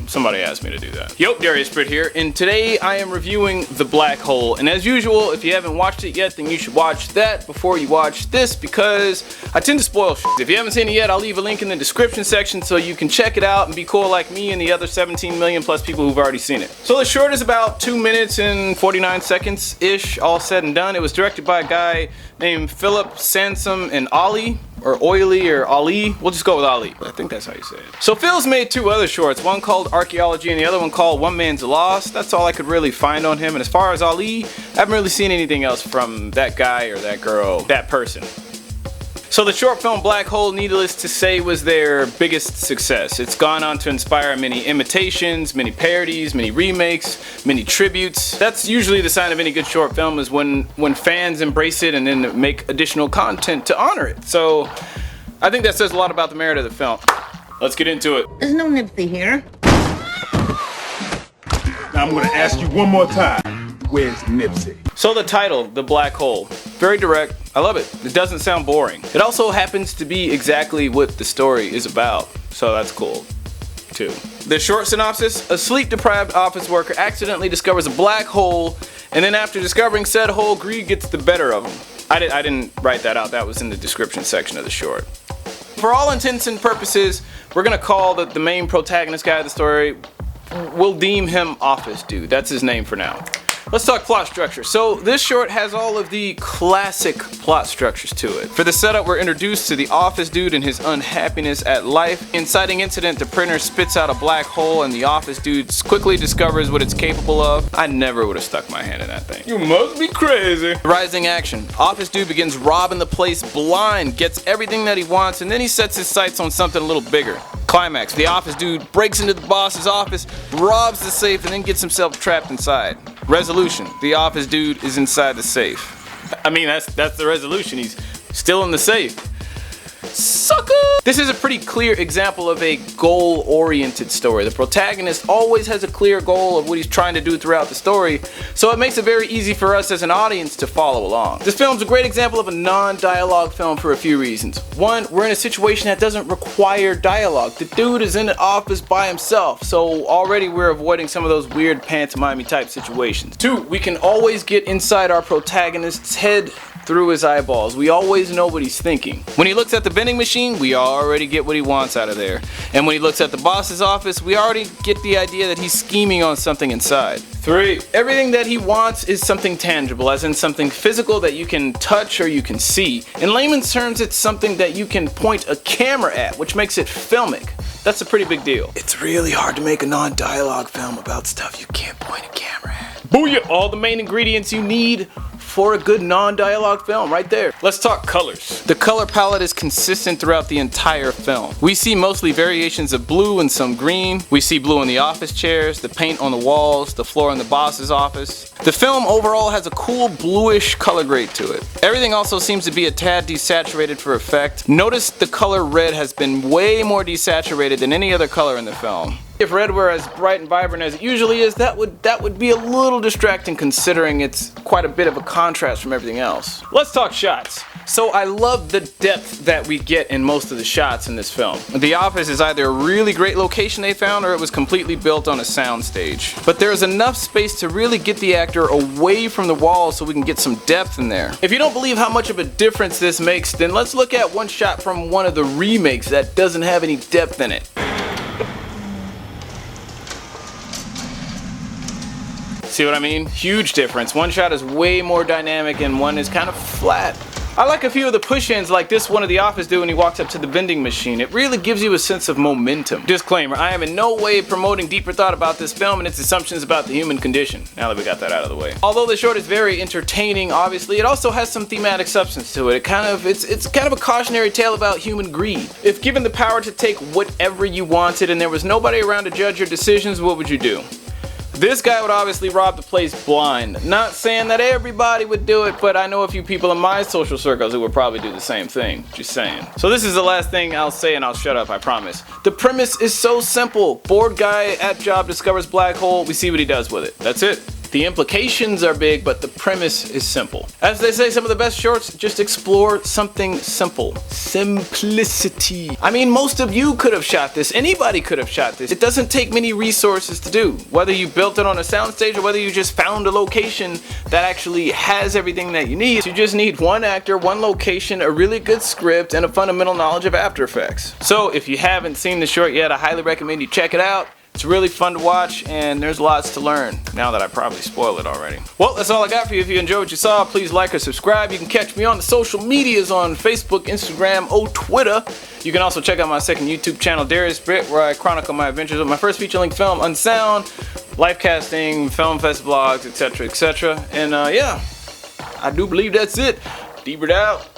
Somebody asked me to do that. Yo, Darious Britt here, and today I am reviewing The Black Hole. And as usual, if you haven't watched it yet, then you should watch that before you watch this, because I tend to spoil shit. If you haven't seen it yet, I'll leave a link in the description section so you can check it out and be cool like me and the other 17 million plus people who've already seen it. So the short is about 2 minutes and 49 seconds-ish, all said and done. It was directed by a guy named Philip Sansom and Ali. Or Oily or Ali. We'll just go with Ali. I think that's how you say it. So Phil's made 2 other shorts, one called Archaeology and the other one called One Man's Lost. That's all I could really find on him. And as far as Ali, I haven't really seen anything else from that guy or that girl, that person. So the short film Black Hole, needless to say, was their biggest success. It's gone on to inspire many imitations, many parodies, many remakes, many tributes. That's usually the sign of any good short film, is when fans embrace it and then make additional content to honor it. So I think that says a lot about the merit of the film. Let's get into it. There's no Nipsey here. Now I'm gonna ask you one more time. Where's Nipsey? So the title, The Black Hole, very direct. I love it. It doesn't sound boring. It also happens to be exactly what the story is about, so that's cool too. The short synopsis: a sleep-deprived office worker accidentally discovers a black hole, and then after discovering said hole, greed gets the better of him. I didn't write that out. That was in the description section of the short. For all intents and purposes, we're gonna call the main protagonist guy of the story, we'll deem him Office Dude. That's his name for now. Let's talk plot structure. So this short has all of the classic plot structures to it. For the setup, we're introduced to the office dude and his unhappiness at life. Inciting incident, the printer spits out a black hole and the office dude quickly discovers what it's capable of. I never would have stuck my hand in that thing. You must be crazy. Rising action. Office dude begins robbing the place blind, gets everything that he wants, and then he sets his sights on something a little bigger. Climax. The office dude breaks into the boss's office, robs the safe, and then gets himself trapped inside. Resolution. The office dude is inside the safe. I mean, that's the resolution. He's still in the safe. Sucker! This is a pretty clear example of a goal-oriented story. The protagonist always has a clear goal of what he's trying to do throughout the story, so it makes it very easy for us as an audience to follow along. This film's a great example of a non-dialogue film for a few reasons. One, we're in a situation that doesn't require dialogue. The dude is in an office by himself, so already we're avoiding some of those weird pantomime type situations. 2, we can always get inside our protagonist's head through his eyeballs. We always know what he's thinking. When he looks at the vending machine, we already get what he wants out of there. And when he looks at the boss's office, we already get the idea that he's scheming on something inside. 3, everything that he wants is something tangible, as in something physical that you can touch or you can see. In layman's terms, it's something that you can point a camera at, which makes it filmic. That's a pretty big deal. It's really hard to make a non-dialogue film about stuff you can't point a camera at. Booyah! All the main ingredients you need for a good non-dialogue film right there. Let's talk colors. The color palette is consistent throughout the entire film. We see mostly variations of blue and some green. We see blue in the office chairs, the paint on the walls, the floor in the boss's office. The film overall has a cool bluish color grade to it. Everything also seems to be a tad desaturated for effect. Notice the color red has been way more desaturated than any other color in the film. If red were as bright and vibrant as it usually is, that would be a little distracting, considering it's quite a bit of a contrast from everything else. Let's talk shots. So I love the depth that we get in most of the shots in this film. The office is either a really great location they found, or it was completely built on a soundstage. But there's enough space to really get the actor away from the walls so we can get some depth in there. If you don't believe how much of a difference this makes, then let's look at one shot from one of the remakes that doesn't have any depth in it. See what I mean? Huge difference. One shot is way more dynamic and one is kind of flat. I like a few of the push-ins like this one of the office dude when he walks up to the vending machine. It really gives you a sense of momentum. Disclaimer, I am in no way promoting deeper thought about this film and its assumptions about the human condition, now that we got that out of the way. Although the short is very entertaining, obviously, it also has some thematic substance to it. It's kind of a cautionary tale about human greed. If given the power to take whatever you wanted and there was nobody around to judge your decisions, what would you do? This guy would obviously rob the place blind. Not saying that everybody would do it, but I know a few people in my social circles who would probably do the same thing. Just saying. So this is the last thing I'll say and I'll shut up, I promise. The premise is so simple. Bored guy at job discovers black hole, we see what he does with it. That's it. The implications are big, but the premise is simple. As they say, some of the best shorts just explore something simple. Simplicity. I mean, most of you could have shot this. Anybody could have shot this. It doesn't take many resources to do. Whether you built it on a soundstage or whether you just found a location that actually has everything that you need. You just need one actor, one location, a really good script, and a fundamental knowledge of After Effects. So if you haven't seen the short yet, I highly recommend you check it out. It's really fun to watch, and there's lots to learn, now that I probably spoiled it already. Well, that's all I got for you. If you enjoyed what you saw, please like or subscribe. You can catch me on the social medias on Facebook, Instagram, Twitter. You can also check out my second YouTube channel, Darious Britt, where I chronicle my adventures with my first feature-length film, Unsound, life casting, film fest vlogs, etc., etc. And yeah, I do believe that's it. D-Britt out.